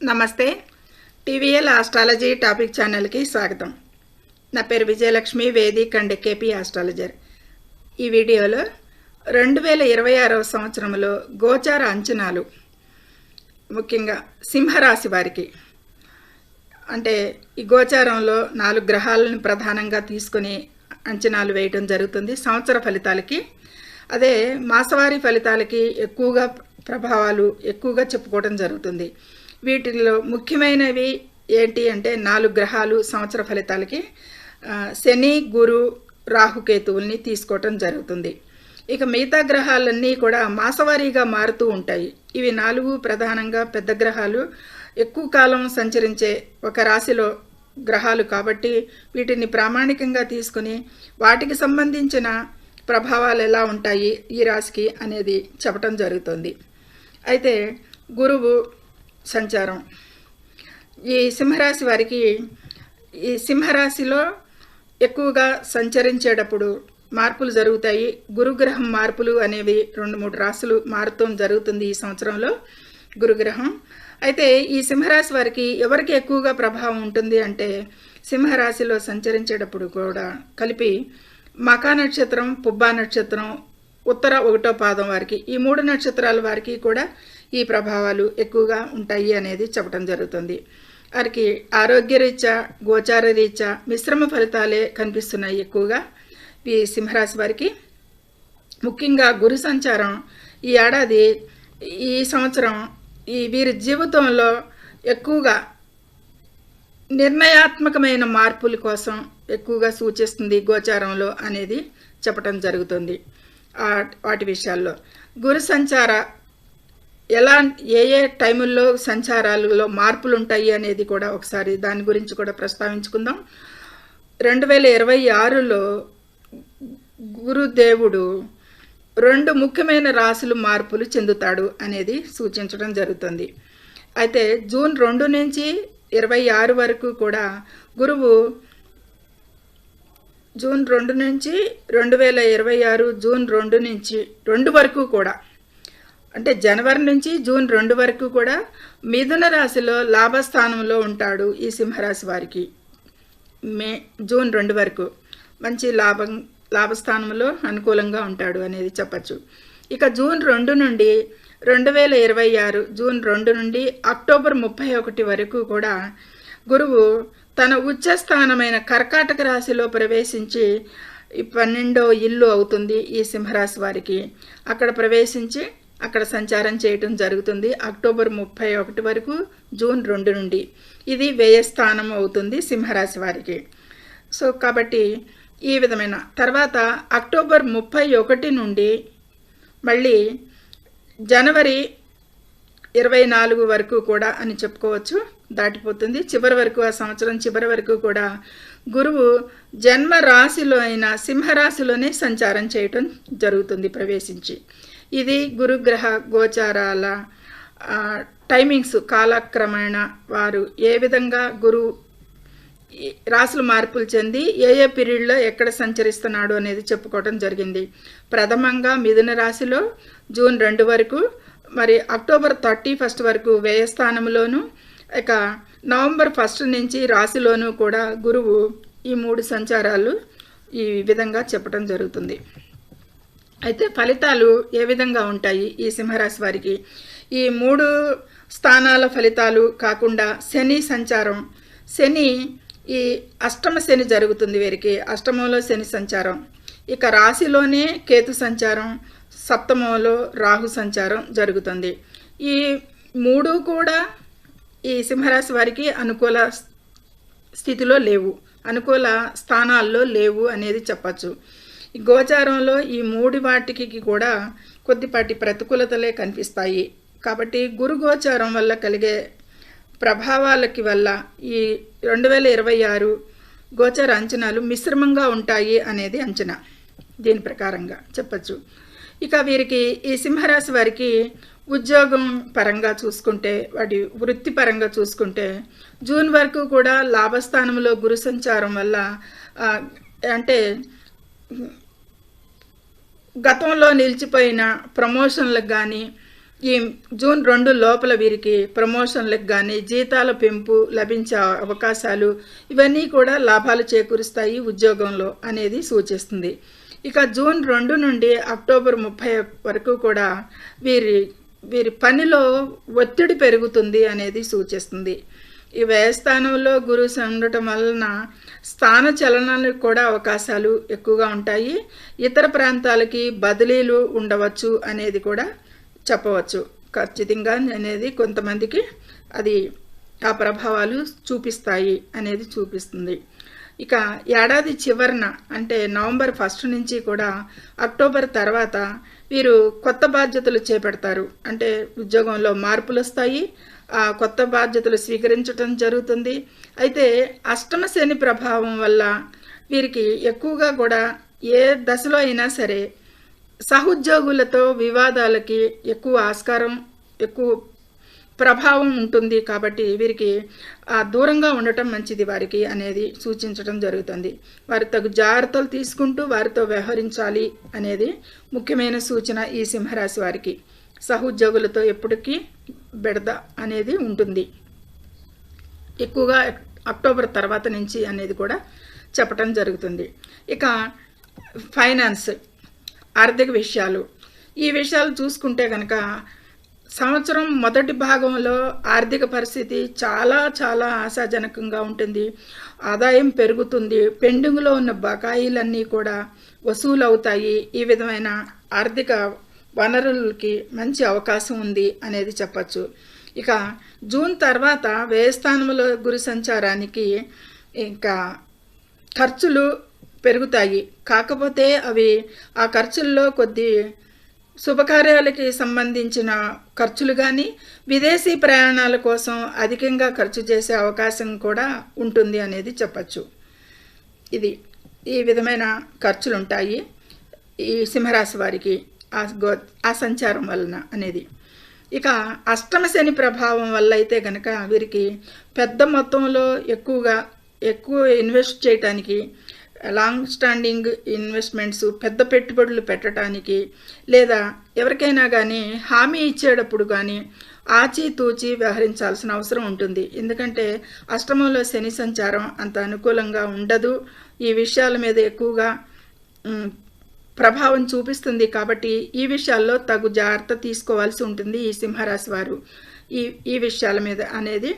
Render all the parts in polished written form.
నమస్తే. TVL astrology topic ఛానల్కి స్వాగతం. నా పేరు Vijayalakshmi, Vedic and KP astrologer. ఈ వీడియోలో 2026వ సంవత్సరంలో గోచార అంచనాలు, ముఖ్యంగా సింహరాశి వారికి, అంటే ఈ గోచారంలో 4 గ్రహాలను ప్రధానంగా తీసుకుని అంచనాలు వేయటం జరుగుతుంది సంవత్సర ఫలితాలకి. అదే మాసవారీ ఫలితాలకి ప్రభావాలు ఎక్కువగా చెప్పుకోవడం జరుగుతుంది. వీటిలో ముఖ్యమైనవి ఏంటి అంటే 4 గ్రహాలు సంవత్సర ఫలితాలకి శని, గురు, రాహుకేతువుల్ని తీసుకోవటం జరుగుతుంది. ఇక మిగతా గ్రహాలన్నీ కూడా మాసవారీగా మారుతూ ఉంటాయి. ఇవి 4 ప్రధానంగా పెద్ద గ్రహాలు, ఎక్కువ కాలం సంచరించే ఒక రాశిలో గ్రహాలు కాబట్టి వీటిని ప్రామాణికంగా తీసుకుని వాటికి సంబంధించిన ప్రభావాలు ఎలా ఉంటాయి ఈ రాశికి అనేది చెప్పటం జరుగుతుంది. అయితే గురువు సంచారం ఈ సింహరాశి వారికి, ఈ సింహరాశిలో ఎక్కువగా సంచరించేటప్పుడు మార్పులు జరుగుతాయి. గురుగ్రహం మార్పులు అనేవి 2-3 రాశులు మారుతూ జరుగుతుంది ఈ సంవత్సరంలో గురుగ్రహం. అయితే ఈ సింహరాశి వారికి ఎవరికి ఎక్కువగా ప్రభావం ఉంటుంది అంటే సింహరాశిలో సంచరించేటప్పుడు కూడా కలిపి మకా నక్షత్రం, పుబ్బా నక్షత్రం, ఉత్తర 1వ పాదం వారికి, ఈ 3 నక్షత్రాల వారికి కూడా ఈ ప్రభావాలు ఎక్కువగా ఉంటాయి అనేది చెప్పడం జరుగుతుంది. వారికి ఆరోగ్యరీత్యా, గోచార రీత్యా మిశ్రమ ఫలితాలే కనిపిస్తున్నాయి ఎక్కువగా ఈ సింహరాశి వారికి. ముఖ్యంగా గురు సంచారం ఈ ఏడాది, ఈ సంవత్సరం వీరి జీవితంలో ఎక్కువగా నిర్ణయాత్మకమైన మార్పుల కోసం ఎక్కువగా సూచిస్తుంది గోచారంలో అనేది చెప్పడం జరుగుతుంది. వాటి విషయాల్లో గురు సంచార ఏ టైముల్లో సంచారాలలో మార్పులు ఉంటాయి అనేది కూడా ఒకసారి దాని గురించి కూడా ప్రస్తావించుకుందాం. 2026లో గురుదేవుడు 2 ముఖ్యమైన రాశులు మార్పులు చెందుతాడు అనేది సూచించడం జరుగుతుంది. అయితే జూన్ 2 నుంచి 26 వరకు కూడా గురువు, జూన్ 2 నుంచి 2026 జూన్ 2 నుంచి 2 వరకు కూడా, అంటే జనవరి నుంచి జూన్ 2 వరకు కూడా మిథున రాశిలో లాభస్థానంలో ఉంటాడు ఈ సింహరాశి వారికి. జూన్ 2 వరకు మంచి లాభస్థానంలో అనుకూలంగా ఉంటాడు అనేది చెప్పచ్చు. ఇక జూన్ 2 నుండి 2026 జూన్ 2 నుండి అక్టోబర్ 31 వరకు కూడా గురువు తన ఉచ్చస్థానమైన కర్కాటక రాశిలో ప్రవేశించి 12వ ఇల్లు అవుతుంది ఈ సింహరాశి వారికి. అక్కడ ప్రవేశించి అక్కడ సంచారం చేయటం జరుగుతుంది అక్టోబర్ 31 వరకు జూన్ 2 నుండి. ఇది వ్యయస్థానం అవుతుంది సింహరాశి వారికి. సో కాబట్టి ఈ విధమైన తర్వాత అక్టోబర్ 31 నుండి మళ్ళీ జనవరి 24 వరకు కూడా అని చెప్పుకోవచ్చు, దాటిపోతుంది. చివరి వరకు, ఆ సంవత్సరం చివరి వరకు కూడా గురువు జన్మ రాశిలో అయిన సింహరాశిలోనే సంచారం చేయటం జరుగుతుంది ప్రవేశించి. ఇది గురుగ్రహ గోచారాల టైమింగ్స్. కాలక్రమేణ వారు ఏ విధంగా రాశులు మార్పులు చెంది ఏ పీరియడ్లో ఎక్కడ సంచరిస్తున్నాడు అనేది చెప్పుకోవడం జరిగింది. ప్రథమంగా మిథున రాశిలో జూన్ 2 వరకు, మరి అక్టోబర్ 31 వరకు వ్యయస్థానంలోను, ఇక నవంబర్ 1 నుంచి రాశిలోనూ కూడా గురువు ఈ 3 సంచారాలు ఈ విధంగా చెప్పడం జరుగుతుంది. అయితే ఫలితాలు ఏ విధంగా ఉంటాయి ఈ సింహరాశి వారికి? ఈ 3 స్థానాల ఫలితాలు కాకుండా శని సంచారం, శని ఈ అష్టమ శని జరుగుతుంది వీరికి, అష్టమంలో శని సంచారం. ఇక రాశిలోనే కేతు సంచారం, సప్తమంలో రాహు సంచారం జరుగుతుంది. ఈ 3 కూడా ఈ సింహరాశి వారికి అనుకూల స్థితిలో లేవు, అనుకూల స్థానాల్లో లేవు అనేది చెప్పచ్చు. ఈ గోచారంలో ఈ 3 వాటికి కూడా కొద్దిపాటి ప్రతికూలతలే కనిపిస్తాయి. కాబట్టి గురు గోచారం వల్ల కలిగే ప్రభావాలకి వల్ల ఈ 2026 గోచార అంచనాలు మిశ్రమంగా ఉంటాయి అనేది అంచనా. దీని ప్రకారంగా చెప్పచ్చు. ఇక వీరికి, ఈ సింహరాశి వారికి ఉద్యోగం పరంగా చూసుకుంటే, వాటి వృత్తిపరంగా చూసుకుంటే జూన్ వరకు కూడా లాభస్థానంలో గురు సంచారం వల్ల అంటే గతంలో నిలిచిపోయిన ప్రమోషన్లకు కానీ ఈ జూన్ 2 లోపల వీరికి ప్రమోషన్లకు కానీ జీతాల పెంపు లభించే అవకాశాలు ఇవన్నీ కూడా లాభాలు చేకూరుస్తాయి ఉద్యోగంలో అనేది సూచిస్తుంది. ఇక జూన్ 2 నుండి అక్టోబర్ 30 వరకు కూడా వీరి పనిలో ఒత్తిడి పెరుగుతుంది అనేది సూచిస్తుంది. ఈ వ్యయస్థానంలో గురువు ఉండటం వలన స్థాన చలనాలకు కూడా అవకాశాలు ఎక్కువగా ఉంటాయి. ఇతర ప్రాంతాలకి బదిలీలు ఉండవచ్చు అనేది కూడా చెప్పవచ్చు. ఖచ్చితంగా అనేది కొంతమందికి అది ఆ ప్రభావాలు చూపిస్తాయి అనేది చూపిస్తుంది. ఇక ఏడాది చివరన అంటే నవంబర్ 1 నుంచి కూడా అక్టోబర్ తర్వాత వీరు కొత్త బాధ్యతలు చేపడతారు. అంటే ఉద్యోగంలో మార్పులు వస్తాయి, ఆ కొత్త బాధ్యతలు స్వీకరించడం జరుగుతుంది. అయితే అష్టమ శని ప్రభావం వల్ల వీరికి ఎక్కువగా కూడా ఏ దశలో అయినా సరే సహోద్యోగులతో వివాదాలకి ఎక్కువ ఆస్కారం, ఎక్కువ ప్రభావం ఉంటుంది. కాబట్టి వీరికి దూరంగా ఉండటం మంచిది వారికి అనేది సూచించడం జరుగుతుంది. వారు తగు జాగ్రత్తలు తీసుకుంటూ వారితో వ్యవహరించాలి అనేది ముఖ్యమైన సూచన ఈ సింహరాశి వారికి. సహోద్యోగులతో ఎప్పటికీ బెడద అనేది ఉంటుంది, ఎక్కువగా అక్టోబర్ తర్వాత నుంచి అనేది కూడా చెప్పటం జరుగుతుంది. ఇక ఫైనాన్స్, ఆర్థిక విషయాలు, ఈ విషయాలు చూసుకుంటే కనుక సంవత్సరం మొదటి భాగంలో ఆర్థిక పరిస్థితి చాలా చాలా ఆశాజనకంగా ఉంటుంది. ఆదాయం పెరుగుతుంది, పెండింగ్లో ఉన్న బకాయిలన్నీ కూడా వసూలు అవుతాయి. ఈ విధమైన ఆర్థిక వనరులకి మంచి అవకాశం ఉంది అనేది చెప్పచ్చు. ఇక జూన్ తర్వాత వ్యయస్థానంలో గురు సంచారానికి ఇంకా ఖర్చులు పెరుగుతాయి. కాకపోతే అవి ఆ ఖర్చుల్లో కొద్ది శుభకార్యాలకి సంబంధించిన ఖర్చులు కానీ విదేశీ ప్రయాణాల కోసం అధికంగా ఖర్చు చేసే అవకాశం కూడా ఉంటుంది అనేది చెప్పచ్చు. ఈ విధమైన ఖర్చులు ఉంటాయి ఈ సింహరాశి వారికి ఆ సంచారం వలన అనేది. ఇక అష్టమ శని ప్రభావం వల్ల అయితే కనుక వీరికి పెద్ద మొత్తంలో ఎక్కువ ఇన్వెస్ట్ చేయటానికి, లాంగ్ స్టాండింగ్ ఇన్వెస్ట్మెంట్స్, పెద్ద పెట్టుబడులు పెట్టడానికి, లేదా ఎవరికైనా కానీ హామీ ఇచ్చేటప్పుడు కానీ ఆచితూచి వ్యవహరించాల్సిన అవసరం ఉంటుంది. ఎందుకంటే అష్టమంలో శని సంచారం అంత అనుకూలంగా ఉండదు, ఈ విషయాల మీద ఎక్కువగా ప్రభావం చూపిస్తుంది. కాబట్టి ఈ విషయాల్లో తగు జాగ్రత్త తీసుకోవాల్సి ఉంటుంది ఈ సింహరాశి వారు. ఈ విషయాల మీద అనేది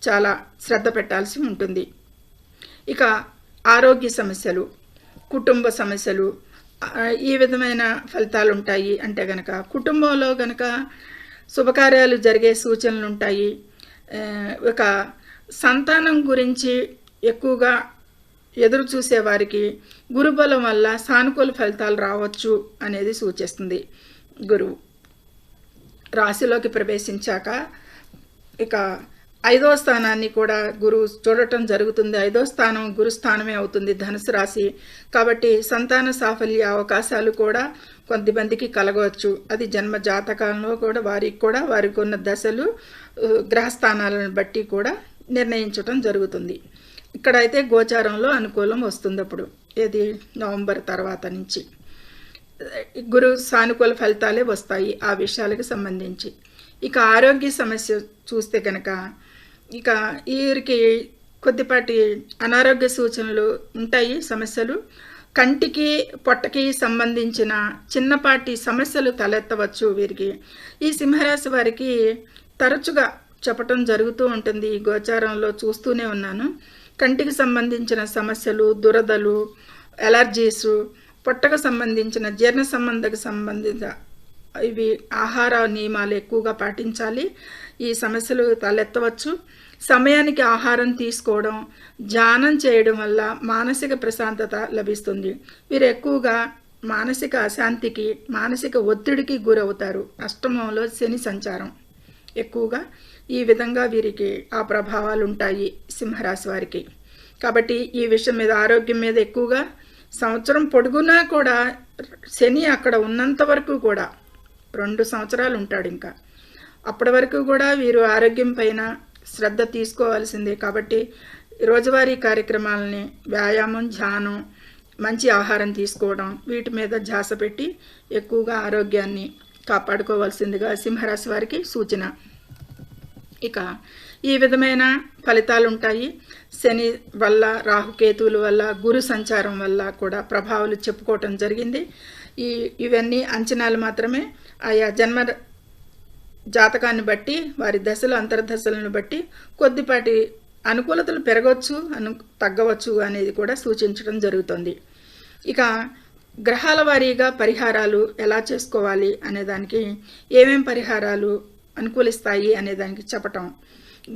చాలా శ్రద్ధ పెట్టాల్సి ఉంటుంది. ఇక ఆరోగ్య సమస్యలు, కుటుంబ సమస్యలు, ఈ విధమైన ఫలితాలు ఉంటాయి. అంటే గనక కుటుంబంలో గనక శుభకార్యాలు జరిగే సూచనలు ఉంటాయి. ఒక సంతానం గురించి ఎక్కువగా ఎదురు చూసే వారికి గురుబలం వల్ల సానుకూల ఫలితాలు రావచ్చు అనేది సూచిస్తుంది. గురువు రాశిలోకి ప్రవేశించాక ఇక 5వ స్థానాన్ని కూడా గురువు చూడటం జరుగుతుంది. 5వ స్థానం గురుస్థానమే అవుతుంది, ధనుసు రాశి. కాబట్టి సంతాన సాఫల్య అవకాశాలు కూడా కొంతమందికి కలగవచ్చు. అది జన్మ జాతకాలలో కూడా వారికి ఉన్న దశలు, గ్రహస్థానాలను బట్టి కూడా నిర్ణయించడం జరుగుతుంది. ఇక్కడైతే గోచారంలో అనుకూలం వస్తుంది. అప్పుడు ఏది నవంబర్ తర్వాత నుంచి గురు సానుకూల ఫలితాలే వస్తాయి ఆ విషయాలకు సంబంధించి. ఇక ఆరోగ్య సమస్య చూస్తే కనుక ఇక వీరికి కొద్దిపాటి అనారోగ్య సూచనలు ఉంటాయి, సమస్యలు. కంటికి పొట్టకి సంబంధించిన చిన్నపాటి సమస్యలు తలెత్తవచ్చు వీరికి. ఈ సింహరాశి వారికి తరచుగా చెప్పటం జరుగుతూ ఉంటుంది, ఈ గోచారంలో చూస్తూనే ఉన్నాను. కంటికి సంబంధించిన సమస్యలు, దురదలు, ఎలర్జీసు, పొట్టకు సంబంధించిన జీర్ణ సంబంధిత ఇవి ఆహార నియమాలు ఎక్కువగా పాటించాలి. ఈ సమస్యలు తలెత్తవచ్చు. సమయానికి ఆహారం తీసుకోవడం, ధ్యానం చేయడం వల్ల మానసిక ప్రశాంతత లభిస్తుంది. వీరు ఎక్కువగా మానసిక అశాంతికి, మానసిక ఒత్తిడికి గురవుతారు. అష్టమంలో శని సంచారం ఎక్కువగా ఈ విధంగా వీరికి ఆ ప్రభావాలు ఉంటాయి సింహరాశి వారికి. కాబట్టి ఈ విషయం మీద, ఆరోగ్యం మీద ఎక్కువగా సంవత్సరం పొడుగునా కూడా శని అక్కడ ఉన్నంత వరకు కూడా 2 సంవత్సరాలు ఉంటాడు. ఇంకా అప్పటి వరకు కూడా వీరు ఆరోగ్యం పైన శ్రద్ధ తీసుకోవాల్సిందే. కాబట్టి రోజువారీ కార్యక్రమాలని, వ్యాయామం, ధ్యానం, మంచి ఆహారం తీసుకోవడం, వీటి మీద ధ్యాస పెట్టి ఎక్కువగా ఆరోగ్యాన్ని కాపాడుకోవాల్సిందిగా సింహరాశి వారికి సూచన. ఇక ఈ విధమైన ఫలితాలు ఉంటాయి. శని వల్ల, రాహుకేతువుల వల్ల, గురు సంచారం వల్ల కూడా ప్రభావాలు చెప్పుకోవటం జరిగింది. ఇవన్నీ అంచనాలు మాత్రమే. ఆయా జన్మ జాతకాన్ని బట్టి, వారి దశలు అంతర్దశలను బట్టి కొద్దిపాటి అనుకూలతలు పెరగవచ్చు, తగ్గవచ్చు అనేది కూడా సూచించడం జరుగుతుంది. ఇక గ్రహాల వారీగా పరిహారాలు ఎలా చేసుకోవాలి అనేదానికి, ఏమేం పరిహారాలు అనుకూలిస్తాయి అనేదానికి చెప్పటం.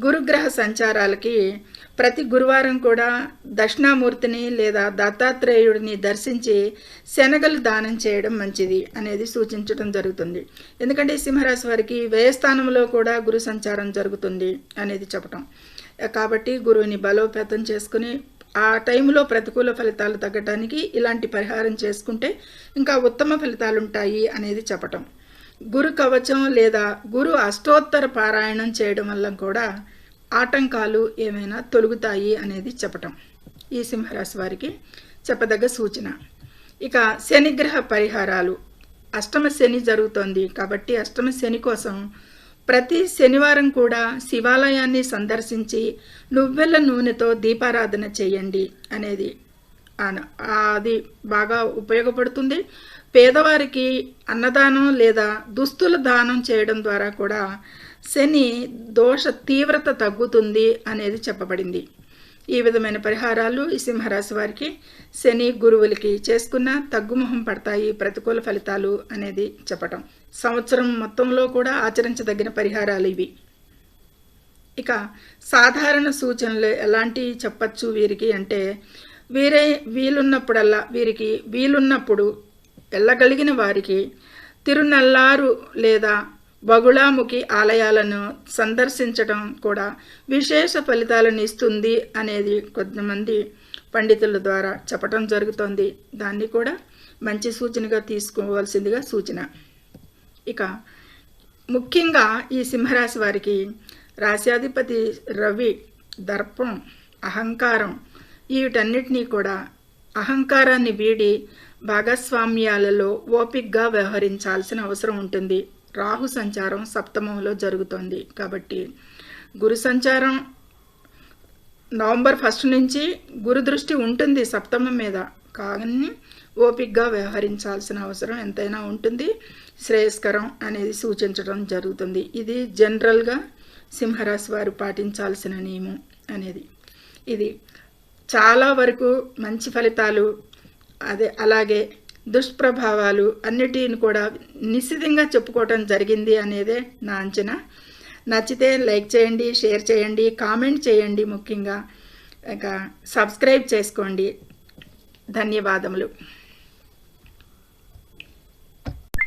గురుగ్రహ సంచారాలకి ప్రతి గురువారం కూడా దక్షిణామూర్తిని లేదా దత్తాత్రేయుడిని దర్శించి శనగలు దానం చేయడం మంచిది అనేది సూచించడం జరుగుతుంది. ఎందుకంటే సింహరాశి వారికి వ్యయస్థానంలో కూడా గురు సంచారం జరుగుతుంది అనేది చెప్పటం. కాబట్టి గురువుని బలోపేతం చేసుకుని ఆ టైంలో ప్రతికూల ఫలితాలు తగ్గడానికి ఇలాంటి పరిహారం చేసుకుంటే ఇంకా ఉత్తమ ఫలితాలు ఉంటాయి అనేది చెప్పటం. గురు కవచం లేదా గురు అష్టోత్తర పారాయణం చేయడం వల్ల కూడా ఆటంకాలు ఏమైనా తొలగుతాయి అనేది చెప్పటం ఈ సింహరాశి వారికి చెప్పదగ్గ సూచన. ఇక శనిగ్రహ పరిహారాలు. అష్టమ శని జరుగుతోంది కాబట్టి అష్టమ శని కోసం ప్రతి శనివారం కూడా శివాలయాన్ని సందర్శించి నువ్వెల్ల నూనెతో దీపారాధన చేయండి అనేది అది బాగా ఉపయోగపడుతుంది. పేదవారికి అన్నదానం లేదా దుస్తుల దానం చేయడం ద్వారా కూడా శని దోష తీవ్రత తగ్గుతుంది అనేది చెప్పబడింది. ఈ విధమైన పరిహారాలు ఈ సింహరాశి వారికి శని గురువులకి చేసుకున్న తగ్గుముఖం పడతాయి, ప్రతికూల ఫలితాలు అనేది చెప్పటం. సంవత్సరం మొత్తంలో కూడా ఆచరించదగిన పరిహారాలు ఇవి. ఇక సాధారణ సూచనలు ఎలాంటివి చెప్పచ్చు వీరికి అంటే, వీరికి వీలున్నప్పుడు వెళ్ళగలిగిన వారికి తిరునల్లారు లేదా బగుళాముఖి ఆలయాలను సందర్శించడం కూడా విశేష ఫలితాలను ఇస్తుంది అనేది కొంతమంది పండితుల ద్వారా చెప్పటం జరుగుతోంది. దాన్ని కూడా మంచి సూచనగా తీసుకోవాల్సిందిగా సూచన. ఇక ముఖ్యంగా ఈ సింహరాశి వారికి రాశ్యాధిపతి రవి దర్పం, అహంకారం, వీటన్నిటినీ కూడా అహంకారాన్ని వీడి భాగస్వామ్యాలలో ఓపికగా వ్యవహరించాల్సిన అవసరం ఉంటుంది. రాహు సంచారం సప్తమంలో జరుగుతోంది కాబట్టి గురు సంచారం నవంబర్ 1 నుంచి గురు దృష్టి ఉంటుంది సప్తమం మీద. కానీ ఓపికగా వ్యవహరించాల్సిన అవసరం ఎంతైనా ఉంటుంది. శ్రేయస్కరం అనేది సూచించడం జరుగుతుంది. ఇది జనరల్గా సింహరాశి వారు పాటించాల్సిన నియమం అనేది. ఇది చాలా వరకు మంచి ఫలితాలు అలాగే దుష్ప్రభావాలు అన్నిటిని కూడా నిశ్చితంగా చెప్పుకోవటం జరిగింది అనేదే నా అంచనా. నచ్చితే లైక్ చేయండి, షేర్ చేయండి, కామెంట్ చేయండి, ముఖ్యంగా ఇక సబ్స్క్రైబ్ చేసుకోండి. ధన్యవాదములు.